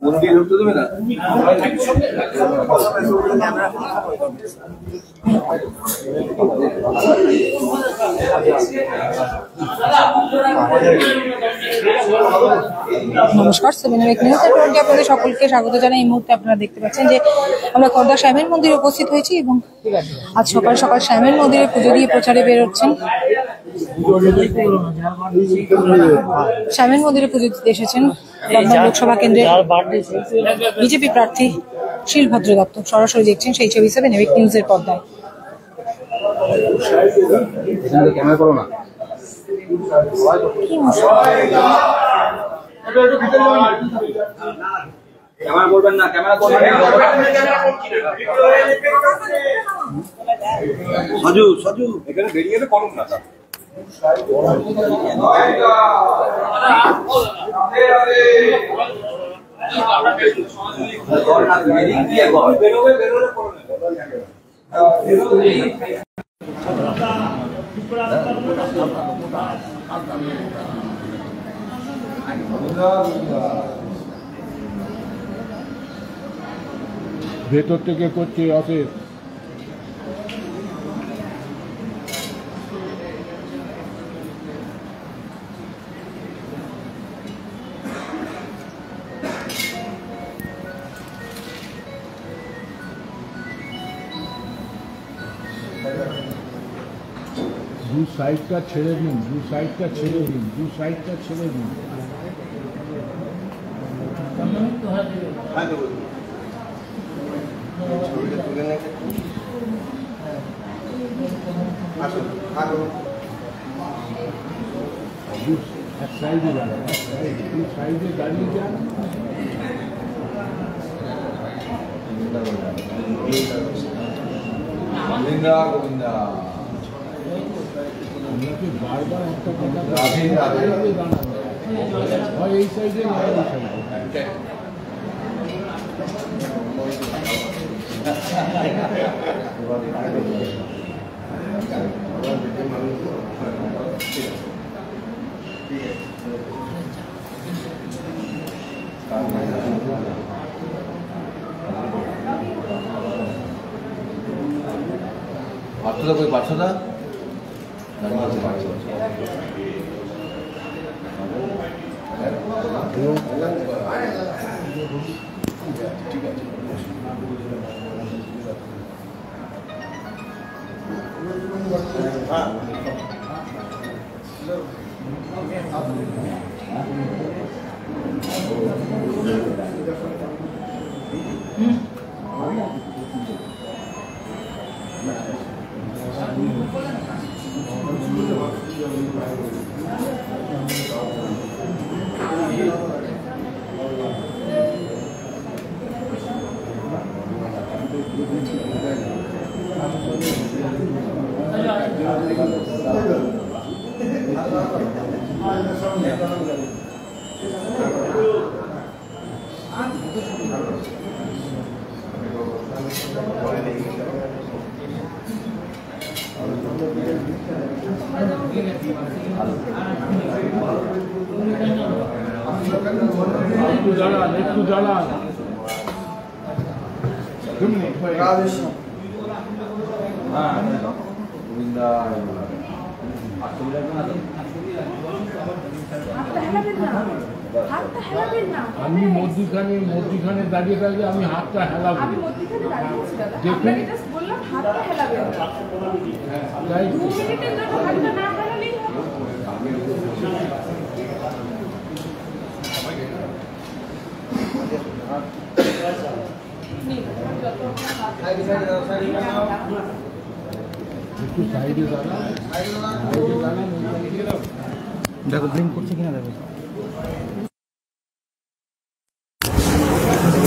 মন্দির ঢুকতে দেবে না। নমস্কার, 7 নিউজ নেটওয়ার্কে আপনাদের সকলকে স্বাগত জানাই। এই মুহূর্তে আপনারা দেখতে পাচ্ছেন যে আমরা খর্দা শ্যামের মন্দিরে উপস্থিত হয়েছি এবং আজ সকাল সকাল শ্যামের মন্দিরে পুজো দিয়ে প্রচারে বেরোচ্ছেন। শ্যামের মন্দিরে পুজো দিতে এসেছেন দমদম লোকসভা কেন্দ্রের বিজেপি প্রার্থী শিলভদ্র দত্ত। সরাসরি দেখছেন সেই ছবি 7 নিউজের পর্দায়। ক্যামেরা করবেন না, ক্যামেরা করবেন না। সজু সজু এখানে বেরিয়ে এলে করুন না। ভেতর থেকে করছে অফিস। দু সাইডটা ছেড়ে দিন, দু সাইডটা ছেড়ে দিন, দু সাইডটা ছেড়ে দিন। এক সাইডে যান, দু সাইডে দাঁড়িয়ে যান। গোবিন্দা গোবিন্দা। আপনাকে বারবার একটা কথা দাঁড়ানো হয়, এই সাইডে না এই সাইডে। পাঁচশোটা কই, পাঁচশোটা ঠিক আছে। একটু দাঁড়ান, একটু দাঁড়ান। আমি মধ্যিখানে দাঁড়িয়ে থাকলে আমি হাতটা হেলাবো। দেখুন একটু সাইডে দাঁড়ান, দেখো ব্লিঙ্ক করছে কিনা দেখো।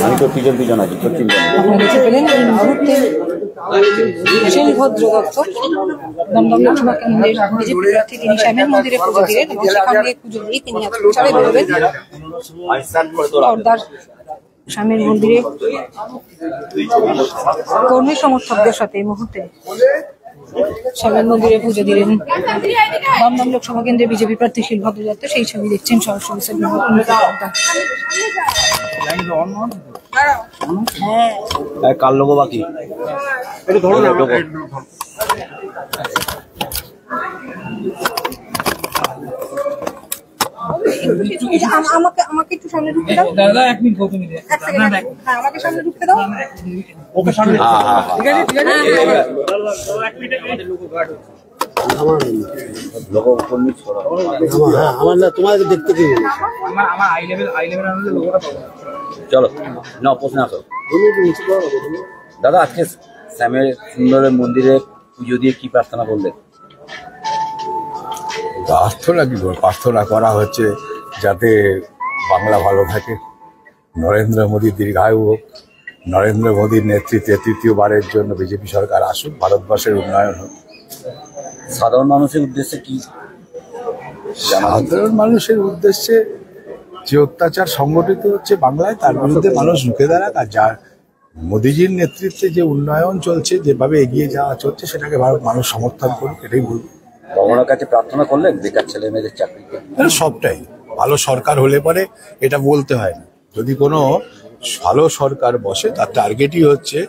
আমি তো পিছন পিছন আছি, আপনারা দেখতে পেলেন এই মুহূর্তে শিলভদ্র দত্ত দমদম লোকসভা কেন্দ্রের বিজেপি প্রার্থী। তিনি শ্যামের মন্দিরে পুজো দিলেন এবং সেখান থেকে পুজো দিয়ে তিনি আজ প্রচারে বেরোবেন খর্দার শ্যামের মন্দিরে কর্মী সমর্থকদের সাথে। এই মুহূর্তে শ্যামের মন্দিরে পুজো দিলেন দমদম লোকসভা কেন্দ্রে বিজেপি প্রার্থী শিলভদ্র দত্ত। সেই ছবি দেখছেন সরাসরি। কার লোগো বাকি আমাকে একটু সামনে ঢুকতে দাও দাদা, 1 মিনিট গৌতমী দে, 1 সেকেন্ড। হ্যাঁ, আমাকে সামনে ঢুকতে দাও। ওকে সামনে, ঠিক আছে ঠিক আছে। এক মিনিট আমাদের লোগো গার্ড আমার লোগো কর্মী ছড়া। হ্যাঁ, আমার না তোমাকে দেখতে কি আমার আই লেভেল আমাদের লোগোটা পাবো। চলো না প্রশ্ন আসো দাদা। আজকে শ্যামের সুন্দরের মন্দিরে পুজো দিয়ে কি প্রার্থনা করলেন? প্রার্থনা কি করে, প্রার্থনা করা হচ্ছে যাতে বাংলা ভালো থাকে, নরেন্দ্র মোদী দীর্ঘায়ু হোক, নরেন্দ্র মোদীর নেতৃত্বে তৃতীয়বারের জন্য বিজেপি সরকার আসুক, ভারতবর্ষের উন্নয়ন হোক। সাধারণ মানুষের উদ্দেশ্যে কি? সাধারণ মানুষের উদ্দেশ্যে যে অত্যাচার সংগঠিত হচ্ছে বাংলায়, তার বিরুদ্ধে মানুষ রুখে দাঁড়াক, আর যার মোদীজির নেতৃত্বে যে উন্নয়ন চলছে, যেভাবে এগিয়ে যাওয়া চলছে, সেটাকে ভারত মানুষ সমর্থন করুক, এটাই বলবো। ভগবানের কাছে প্রার্থনা করলেন বেকার ছেলে মেয়েদের চাকরিতে? সবটাই ভালো সরকার হলে পরে এটা বলতে হয় না। যদি কোনো ভালো সরকার বসে, তার টার্গেটই হচ্ছে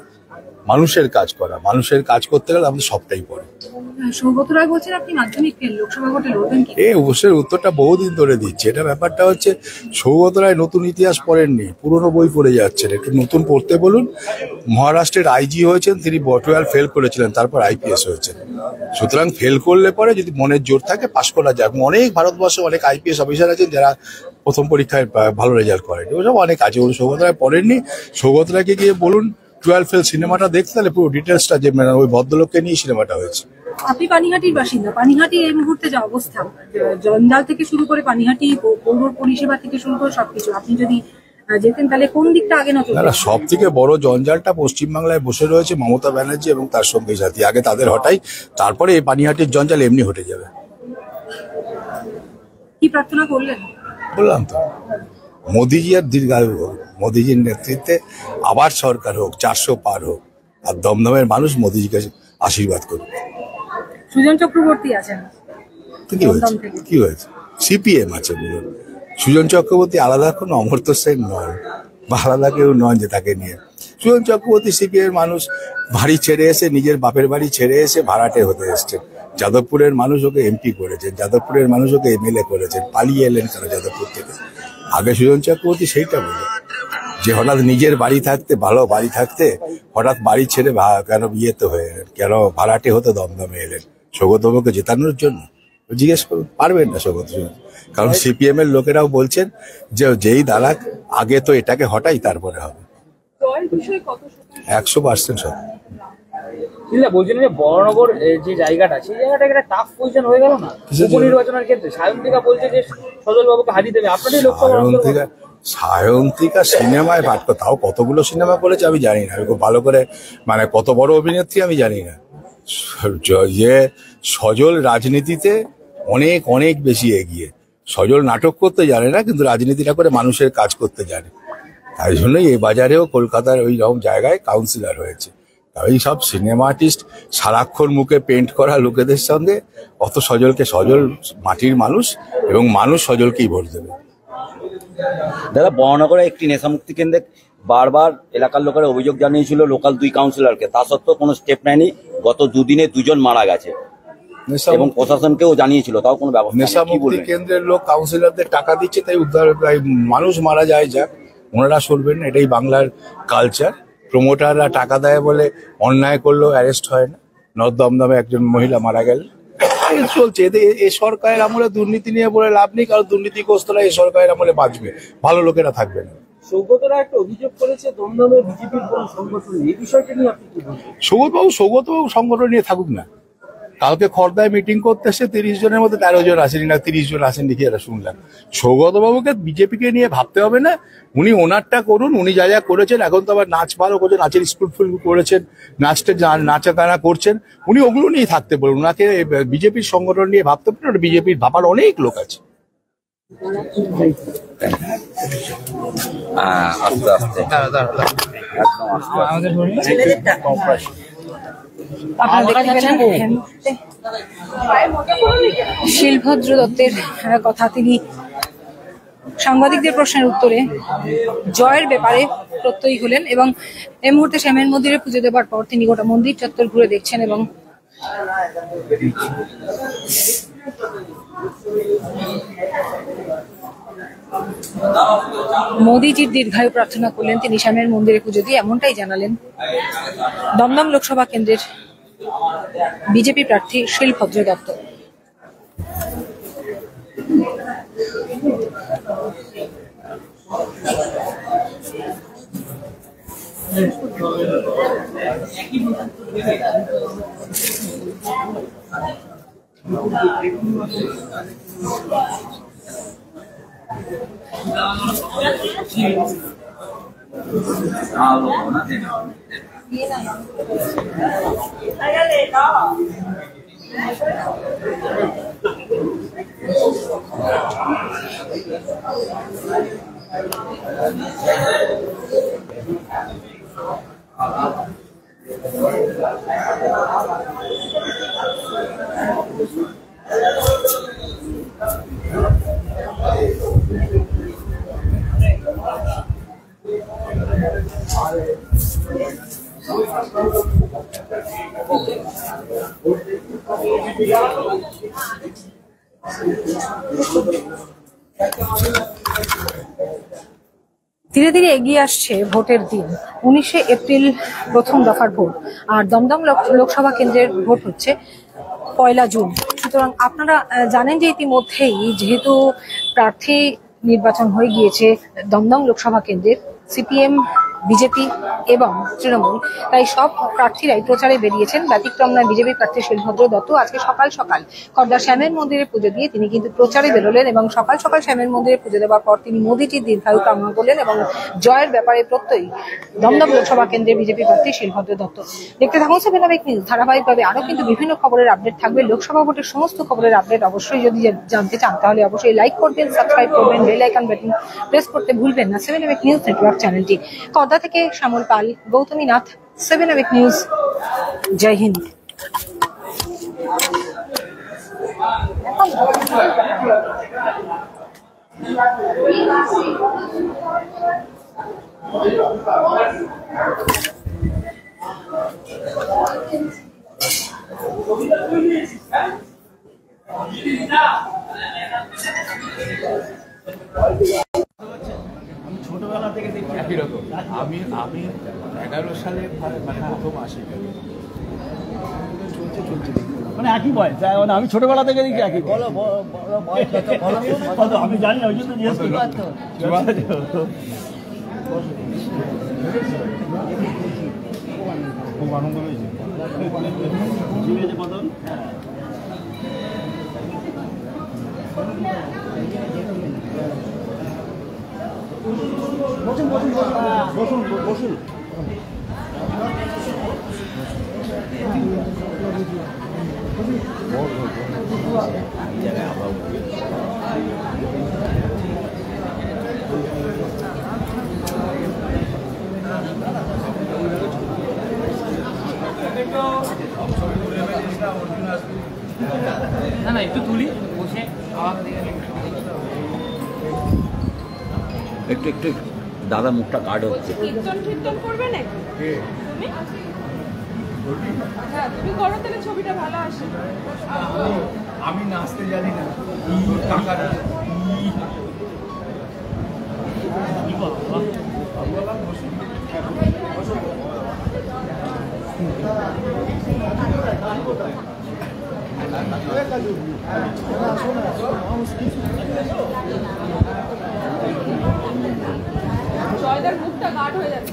মানুষের কাজ করা। মানুষের কাজ করতে গেলে আমাদের সবটাই পড়ে। সৌগত রায় বলছেন আপনি মাধ্যমিক লোকসভা ভোটে লড়বেন কি? এই অবশ্যই উত্তরটা বহুদিন ধরে দিচ্ছে। এটা ব্যাপারটা হচ্ছে, সৌগত রায় নতুন ইতিহাস পড়েননি, পুরনো বই পড়ে যাচ্ছেন, একটু নতুন পড়তে বলুন। মহারাষ্ট্রের আইজি হয়েছেন, তিনি 12 ফেল করেছিলেন, তারপর IPS হয়েছেন। সুতরাং ফেল করলে পরে যদি মনের জোর থাকে পাশ করা যাক। অনেক ভারতবর্ষে অনেক IPS অফিসার আছেন যারা প্রথম পরীক্ষায় ভালো রেজাল্ট করেন, ওসব অনেক আছে। সৌগত রায় পড়েননি, সৌগত রায়কে গিয়ে বলুন 12 ফেল সিনেমাটা দেখতে, তাহলে পুরো ডিটেলসটা, যে ওই ভদ্রলোককে নিয়ে সিনেমাটা হয়েছে। আপনি পানিহাটির বাসিন্দা। পানিহাটি এই মুহূর্তে যে অবস্থা, জঞ্জাল থেকে শুরু করে পানিহাটি পৌর পরিষেবা থেকে শুরু করে সবকিছু, আপনি যদি যেতেন তাহলে কোন দিকটা আগে নজর? সব থেকে বড় জঞ্জালটা পশ্চিমবাংলায় বসে রয়েছে মমতা ব্যানার্জি এবং তার সঙ্গী সাথী। আগে তাদের হটাই, তারপরে এই পানিহাটির জঞ্জাল এমনি হটে যাবে। কি প্রার্থনা করলেন? বললাম তো, মোদিজি আর দীর্ঘায়ু হোক, মোদিজির নেতৃত্বে আবার সরকার হোক, 400 পার হোক, আর দমদমের মানুষ মোদিজিকে আশীর্বাদ করুক। সুজন চক্রবর্তী আছেন, কি হয়েছে? CPM আছে বলুন। সুজন চক্রবর্তী আলাদা কোনো অমর্ত্য সেন নয়, বা আলাদা কেউ নয় যে তাকে নিয়ে। সুজন চক্রবর্তী CPM মানুষ, বাড়ি ছেড়ে এসে, নিজের বাপের বাড়ি ছেড়ে এসে ভাড়াটে হতে এসছেন। যাদবপুরের মানুষ ওকে MP করেছেন, যাদবপুরের মানুষ ওকে MLA করেছেন। পালিয়ে এলেন কেন যাদবপুর থেকে? আগে সুজন চক্রবর্তী সেইটা বলে, যে হঠাৎ নিজের বাড়ি থাকতে, ভালো বাড়ি থাকতে হঠাৎ বাড়ি ছেড়ে কেন বিয়েতে হয়ে এলেন, কেন ভাড়াটে হতে দমদমে এলেন? সৌগতবাবুকে জেতানোর জন্য? জিজ্ঞেস করুন, পারবেন না সৌগত। কারণ CPM এর লোকেরাও বলছেন যে যেই দাঁড়াক, আগে তো এটাকে হটাই, তারপরে হবে। 100% সব। বলছিলেন যে বড়নগর যে জায়গাটা, সেই জায়গাটা একটা টাফ পজিশন হয়ে গেল না উপনির্বাচনের ক্ষেত্রে? সায়ন্তিকা বলছে যে সজল বাবুকে হারিয়ে দেবে। আপনারই লোকসভা সায়ন্তিকা সিনেমায় পাঠ করে, তাও কতগুলো সিনেমা করেছে আমি জানি না। আমি খুব ভালো করে, মানে কত বড় অভিনেত্রী আমি জানি না। যে সজল রাজনীতিতে অনেক অনেক বেশি এগিয়ে। সজল নাটক করতে জানে না, কিন্তু রাজনীতিটা করে মানুষের কাজ করতে জানে। তাই জন্যই এই বাজারেও কলকাতার ওই রকম জায়গায় কাউন্সিলর হয়েছে। এই সব সিনেমা আর্টিস্ট সারাক্ষণ মুখে পেন্ট করা লোকেদের সঙ্গে অত সজলকে, সজল মাটির মানুষ এবং মানুষ সজলকেই ভোট দেবে। দাদা, বড়নগরে একটি নেশামুক্তি কেন্দ্রে বারবার এলাকার লোকেরা অভিযোগ জানিয়েছিল লোকাল 2 কাউন্সিলরকে, তা সত্ত্বেও কোনো স্টেপ নেয়নি। গত 2 দিনে 2 জন মারা গেছে এবং প্রশাসনকেও জানিয়েছিল, তাও কোনো ব্যবস্থা। নেশামুক্তি কেন্দ্রের লোক কাউন্সিলরদের টাকা দিচ্ছে, তাই উদ্ধার, মানুষ মারা যায়, যাক, ওনারা শুনবেন। এটাই বাংলার কালচার। প্রমোটাররা টাকা দেয় বলে অন্যায় করলেও অ্যারেস্ট হয় না। দমদমে একজন মহিলা মারা গেলেন, চলছে। এ সরকারের আমলে দুর্নীতি নিয়ে বলে লাভ নেই, কারণ দুর্নীতিগ্রস্তরা এই সরকারের আমলে বাঁচবে, ভালো লোকেরা থাকবে না। সৌগতরা একটা অভিযোগ করেছে দমদমে বিজেপির কোন সংগঠন, এই বিষয়টা নিয়ে আপনি কি বলছেন? সৌগতবাবু সংগঠন নিয়ে থাকুক না। কালকে খর্দায় মিটিং করতে এসে 30 জনের মধ্যে 13 জন আসেনি, না 30 জন আসেন দেখি, এটা শুনলাম। সৌগতবাবুকে বিজেপিকে নিয়ে ভাবতে হবে না, উনি ওনারটা করুন। উনি যা যা করেছেন, এখন তো আবার নাচ ভালো করছেন, নাচের স্কুল ফুল করেছেন, নাচা গানা করছেন, উনি ওগুলো নিয়ে থাকতে বলুন। ওনাকে বিজেপির সংগঠন নিয়ে ভাবতে পারেন, বিজেপির ভাবার অনেক লোক আছে। আস্তে আস্তে, একদম আস্তে। আপনারা দেখতে পেলেন এই মুহূর্তে শিলভদ্র দত্তের কথা। তিনি সাংবাদিকদের প্রশ্নের উত্তরে জয়ের ব্যাপারে প্রত্যয়ী হলেন এবং এই মুহূর্তে শ্যামের মন্দিরে পুজো দেবার পর তিনি গোটা মন্দির চত্বর ঘুরে দেখছেন এবং মোদিজির দীর্ঘায়ু প্রার্থনা করলেন। তিনি শ্যামের মন্দিরে পুজো দিয়ে এমনটাই জানালেন দমদম লোকসভা কেন্দ্রের বিজেপি প্রার্থী শিলভদ্র দত্ত। ধীরে ধীরে এগিয়ে আসছে ভোটের দিন। 19শে এপ্রিল প্রথম দফার ভোট, আর দমদম লোকসভা কেন্দ্রের ভোট হচ্ছে 1 জুন। সুতরাং আপনারা জানেন যে ইতিমধ্যেই যেহেতু প্রার্থী নির্বাচন হয়ে গিয়েছে দমদম লোকসভা কেন্দ্রের, সিপিএম, বিজেপি এবং তৃণমূল, তাই সব প্রার্থীরাই প্রচারে বেরিয়েছেন। ব্যতিক্রম নয় বিজেপি প্রার্থী শিলভদ্র দত্ত। আজকে সকাল সকাল খর্দার শ্যামের মন্দিরে পুজো দিয়ে তিনি কিন্তু প্রচারে বেরোলেন এবং সকাল সকাল শ্যামের মন্দিরে পুজো দেওয়ার পর তিনি মোদিজির দীর্ঘায়ু কামনা করলেন এবং জয়ের ব্যাপারে প্রত্যয়ী দমদম লোকসভা কেন্দ্রের বিজেপি প্রার্থী শিলভদ্র দত্ত। দেখতে থাকুন 7 আওয়ার নিউজ। ধারাবাহিকভাবে আরো কিন্তু বিভিন্ন খবরের আপডেট থাকবে। লোকসভা ভোটের সমস্ত খবরের আপডেট অবশ্যই যদি জানতে চান তাহলে অবশ্যই লাইক করবেন, সাবস্ক্রাইব করবেন, বেল আইকন বাটন প্রেস করতে ভুলবেন না 7 আওয়ার নিউজ নেটওয়ার্ক চ্যানেলটি। খর্দা থেকে শ্যামল পাল, গৌতমী নাথ, 7 আওয়ার নিউজ। জয় হিন্দ। ছোটবেলা থেকে দেখি একই রকম। আমি 11 সালে মানে প্রথম আসি, চলছে মানে একই বয়স, মানে আমি ছোটবেলা থেকে দেখি একই। আমি জানি না, ওই জন্য জিজ্ঞেস করি। খুব আনন্দ হয়েছে। বসুন বসুন বসুন বসুন। না না একটু তুলি বসে একটু একটু দাদা মুখটা কাট হচ্ছে। কীর্তন কীর্তন করবে না তুমি করো তাহলে ছবিটা ভালো আসে। আমি নাচতে জানি না, টাকাটা জয়দার মুখটা গাঢ় হয়ে যাচ্ছে।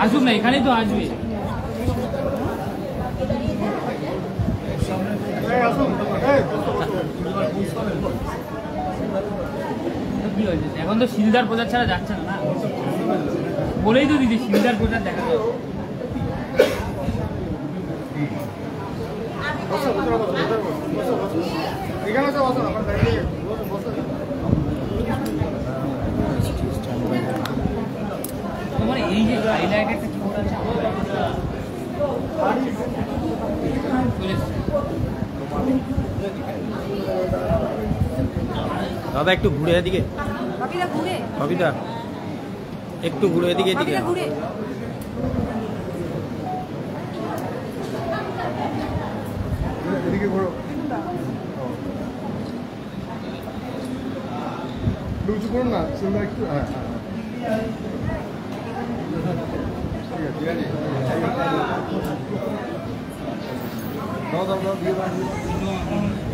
আসুক না, এখানেই তো আসবে। এখন তো শিলদার প্রচার ছাড়া যাচ্ছে না, বলেই তো দিদি শিলদার প্রচার দেখা যাবে। তোমার এই যে হাইলাইট একটা কি আছে দাদা একটু ঘুরে এদিকে, কবিতা একটু ঘুরে এদিকে এদিকে। এদিকে ঘোরো, উঁচু করুন না, সুন্দর একটু। হ্যাঁ ঠিক আছে, দাও দাও দাও দিয়ে দাও।